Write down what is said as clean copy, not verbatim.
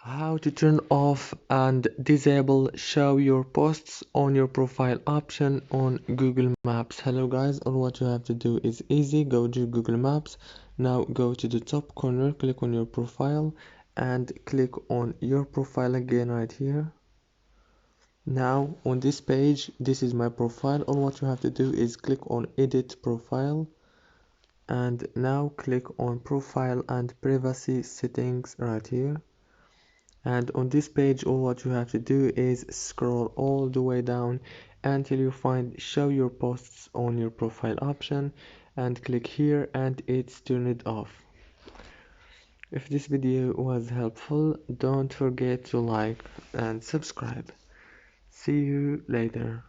How to turn off and disable show your posts on your profile option on Google Maps. Hello guys, all what you have to do is easy. Go to Google Maps. Now go to the top corner, click on your profile and click on your profile again right here. Now on this page, this is my profile. All what you have to do is click on edit profile and now click on profile and privacy settings right here. And on this page, all what you have to do is scroll all the way down until you find show your posts on your profile option and click here and it's turned off. If this video was helpful, don't forget to like and subscribe. See you later.